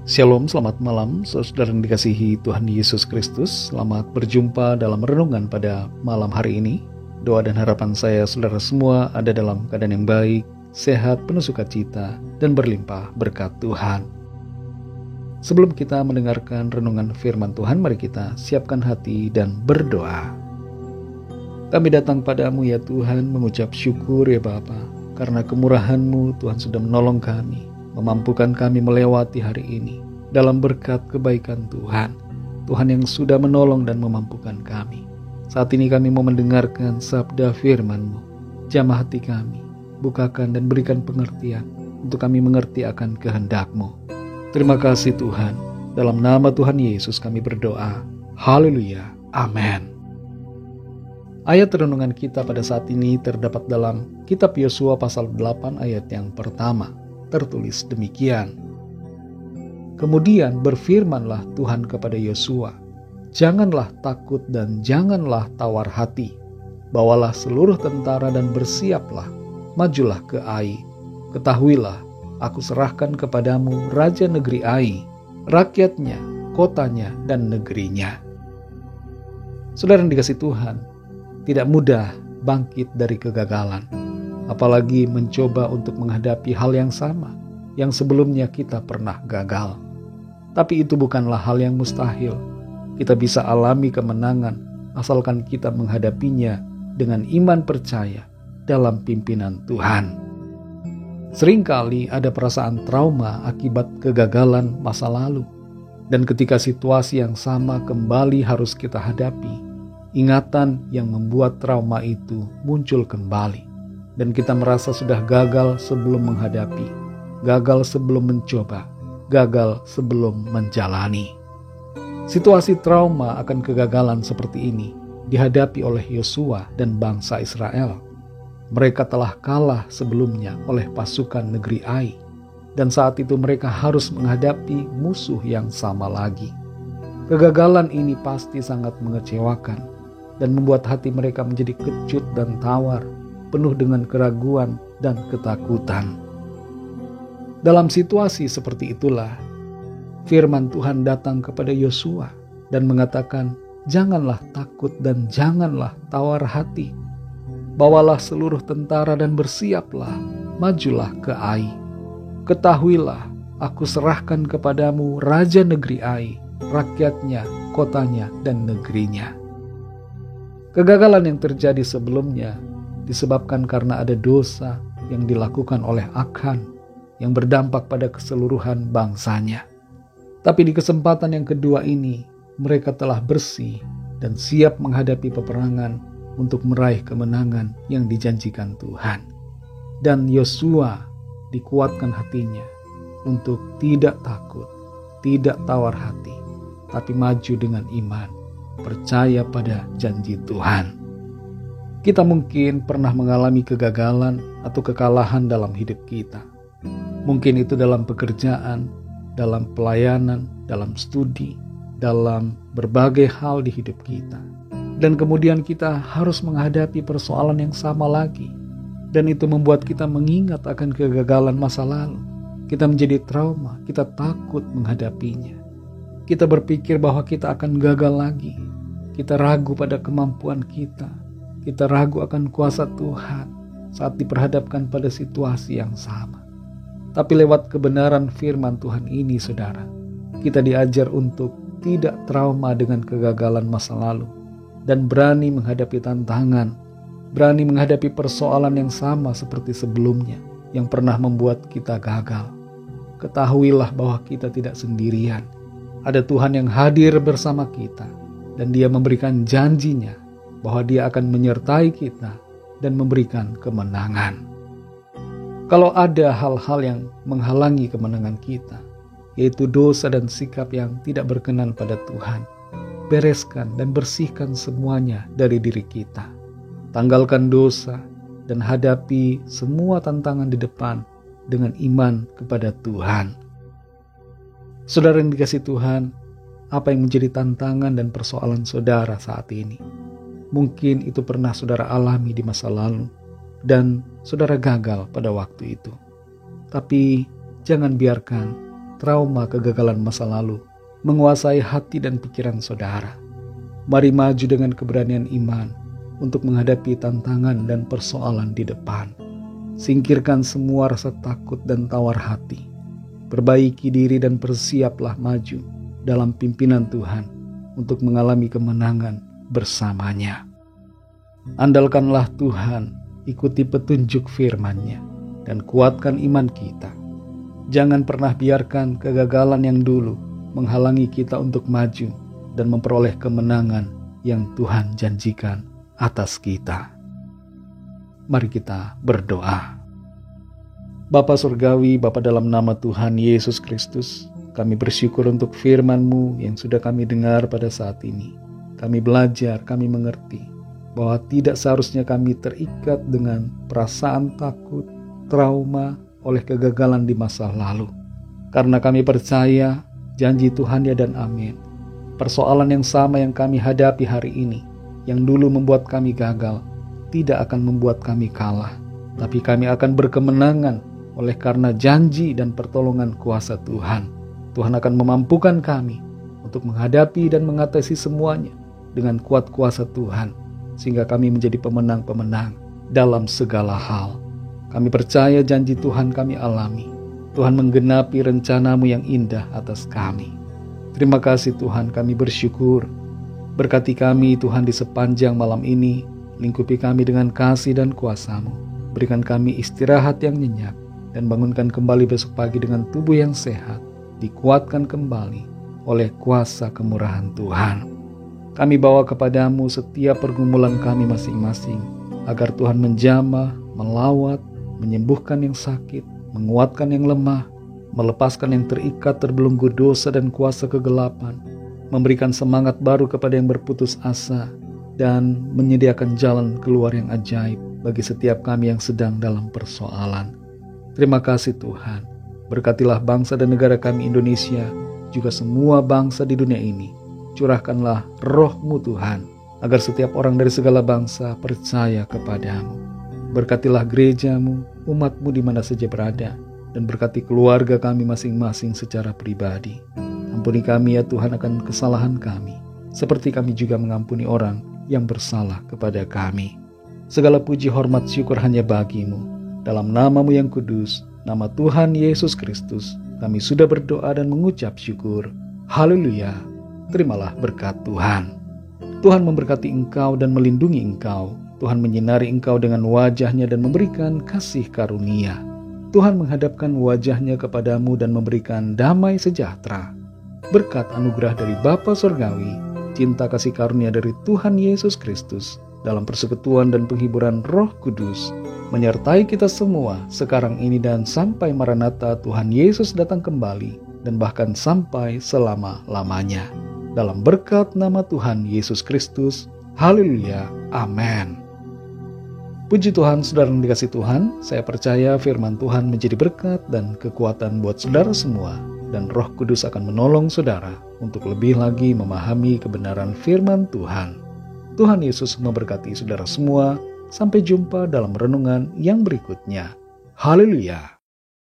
Shalom, selamat malam saudara yang dikasihi Tuhan Yesus Kristus. Selamat berjumpa dalam renungan pada malam hari ini. Doa dan harapan saya saudara semua ada dalam keadaan yang baik, sehat, penuh sukacita, dan berlimpah berkat Tuhan. Sebelum kita mendengarkan renungan firman Tuhan, mari kita siapkan hati dan berdoa. Kami datang padamu ya Tuhan, mengucap syukur ya Bapa, karena kemurahan-Mu Tuhan sudah menolong kami, memampukan kami melewati hari ini dalam berkat kebaikan Tuhan. Tuhan yang sudah menolong dan memampukan kami. Saat ini kami mau mendengarkan sabda firman-Mu. Jamah hati kami, bukakan dan berikan pengertian untuk kami mengerti akan kehendak-Mu. Terima kasih Tuhan. Dalam nama Tuhan Yesus kami berdoa. Haleluya. Amin. Ayat renungan kita pada saat ini terdapat dalam kitab Yosua pasal 8 ayat yang pertama. Tertulis demikian. Kemudian berfirmanlah Tuhan kepada Yosua, janganlah takut dan janganlah tawar hati. Bawalah seluruh tentara dan bersiaplah, majulah ke Ai. Ketahuilah, aku serahkan kepadamu raja negeri Ai, rakyatnya, kotanya, dan negerinya. Saudara yang dikasihi Tuhan, tidak mudah bangkit dari kegagalan. Apalagi mencoba untuk menghadapi hal yang sama yang sebelumnya kita pernah gagal. Tapi itu bukanlah hal yang mustahil. Kita bisa alami kemenangan asalkan kita menghadapinya dengan iman percaya dalam pimpinan Tuhan. Seringkali ada perasaan trauma akibat kegagalan masa lalu. Dan ketika situasi yang sama kembali harus kita hadapi, ingatan yang membuat trauma itu muncul kembali. Dan kita merasa sudah gagal sebelum menghadapi, gagal sebelum mencoba, gagal sebelum menjalani. Situasi trauma akan kegagalan seperti ini dihadapi oleh Yosua dan bangsa Israel. Mereka telah kalah sebelumnya oleh pasukan negeri Ai, dan saat itu mereka harus menghadapi musuh yang sama lagi. Kegagalan ini pasti sangat mengecewakan dan membuat hati mereka menjadi kecut dan tawar, penuh dengan keraguan dan ketakutan. Dalam situasi seperti itulah, firman Tuhan datang kepada Yosua dan mengatakan, janganlah takut dan janganlah tawar hati. Bawalah seluruh tentara dan bersiaplah, majulah ke Ai. Ketahuilah, aku serahkan kepadamu raja negeri Ai, rakyatnya, kotanya, dan negerinya. Kegagalan yang terjadi sebelumnya disebabkan karena ada dosa yang dilakukan oleh Akan yang berdampak pada keseluruhan bangsanya. Tapi di kesempatan yang kedua ini, mereka telah bersih dan siap menghadapi peperangan untuk meraih kemenangan yang dijanjikan Tuhan. Dan Yosua dikuatkan hatinya untuk tidak takut, tidak tawar hati, tapi maju dengan iman, percaya pada janji Tuhan. Kita mungkin pernah mengalami kegagalan atau kekalahan dalam hidup kita. Mungkin itu dalam pekerjaan, dalam pelayanan, dalam studi, dalam berbagai hal di hidup kita. Dan kemudian kita harus menghadapi persoalan yang sama lagi. Dan itu membuat kita mengingat akan kegagalan masa lalu. Kita menjadi trauma, kita takut menghadapinya. Kita berpikir bahwa kita akan gagal lagi. Kita ragu pada kemampuan kita. Kita ragu akan kuasa Tuhan saat diperhadapkan pada situasi yang sama. Tapi lewat kebenaran firman Tuhan ini, saudara, kita diajar untuk tidak trauma dengan kegagalan masa lalu dan berani menghadapi tantangan, berani menghadapi persoalan yang sama seperti sebelumnya yang pernah membuat kita gagal. Ketahuilah bahwa kita tidak sendirian. Ada Tuhan yang hadir bersama kita dan Dia memberikan janjinya bahwa Dia akan menyertai kita dan memberikan kemenangan. Kalau ada hal-hal yang menghalangi kemenangan kita, yaitu dosa dan sikap yang tidak berkenan pada Tuhan, bereskan dan bersihkan semuanya dari diri kita. Tanggalkan dosa dan hadapi semua tantangan di depan dengan iman kepada Tuhan. Saudara yang dikasihi Tuhan, apa yang menjadi tantangan dan persoalan saudara saat ini? Mungkin itu pernah saudara alami di masa lalu dan saudara gagal pada waktu itu. Tapi jangan biarkan trauma kegagalan masa lalu menguasai hati dan pikiran saudara. Mari maju dengan keberanian iman untuk menghadapi tantangan dan persoalan di depan. Singkirkan semua rasa takut dan tawar hati. Perbaiki diri dan bersiaplah maju dalam pimpinan Tuhan untuk mengalami kemenangan bersamanya. Andalkanlah Tuhan, ikuti petunjuk firman-Nya, dan kuatkan iman kita. Jangan pernah biarkan kegagalan yang dulu menghalangi kita untuk maju dan memperoleh kemenangan yang Tuhan janjikan atas kita. Mari kita berdoa. Bapa Surgawi, Bapa dalam nama Tuhan Yesus Kristus, kami bersyukur untuk firman-Mu yang sudah kami dengar pada saat ini. Kami belajar, kami mengerti bahwa tidak seharusnya kami terikat dengan perasaan takut, trauma oleh kegagalan di masa lalu. Karena kami percaya janji Tuhan ya dan amin. Persoalan yang sama yang kami hadapi hari ini, yang dulu membuat kami gagal, tidak akan membuat kami kalah. Tapi kami akan berkemenangan oleh karena janji dan pertolongan kuasa Tuhan. Tuhan akan memampukan kami untuk menghadapi dan mengatasi semuanya dengan kuat kuasa Tuhan, sehingga kami menjadi pemenang-pemenang dalam segala hal. Kami percaya janji Tuhan kami alami. Tuhan menggenapi rencana-Mu yang indah atas kami. Terima kasih Tuhan, kami bersyukur. Berkati kami Tuhan di sepanjang malam ini. Lingkupi kami dengan kasih dan kuasa-Mu. Berikan kami istirahat yang nyenyak, dan bangunkan kembali besok pagi dengan tubuh yang sehat, dikuatkan kembali oleh kuasa kemurahan Tuhan. Kami bawa kepadamu setiap pergumulan kami masing-masing, agar Tuhan menjamah, melawat, menyembuhkan yang sakit, menguatkan yang lemah, melepaskan yang terikat terbelenggu dosa dan kuasa kegelapan, memberikan semangat baru kepada yang berputus asa, dan menyediakan jalan keluar yang ajaib bagi setiap kami yang sedang dalam persoalan. Terima kasih Tuhan. Berkatilah bangsa dan negara kami Indonesia, juga semua bangsa di dunia ini. Curahkanlah roh-Mu Tuhan, agar setiap orang dari segala bangsa percaya kepadamu. Berkatilah gereja-Mu, umat-Mu di mana saja berada, dan berkati keluarga kami masing-masing secara pribadi. Ampuni kami ya Tuhan akan kesalahan kami, seperti kami juga mengampuni orang yang bersalah kepada kami. Segala puji hormat syukur hanya bagi-Mu. Dalam nama-Mu yang kudus, nama Tuhan Yesus Kristus, kami sudah berdoa dan mengucap syukur. Haleluya. Terimalah berkat Tuhan. Tuhan memberkati engkau dan melindungi engkau. Tuhan menyinari engkau dengan wajah-Nya dan memberikan kasih karunia. Tuhan menghadapkan wajah-Nya kepadamu dan memberikan damai sejahtera. Berkat anugerah dari Bapa Surgawi, cinta kasih karunia dari Tuhan Yesus Kristus, dalam persekutuan dan penghiburan Roh Kudus, menyertai kita semua sekarang ini dan sampai Maranatha Tuhan Yesus datang kembali, dan bahkan sampai selama-lamanya. Dalam berkat nama Tuhan Yesus Kristus. Haleluya. Amin. Puji Tuhan, saudara yang dikasihi Tuhan, saya percaya firman Tuhan menjadi berkat dan kekuatan buat saudara semua, dan Roh Kudus akan menolong saudara untuk lebih lagi memahami kebenaran firman Tuhan. Tuhan Yesus memberkati saudara semua. Sampai jumpa dalam renungan yang berikutnya. Haleluya.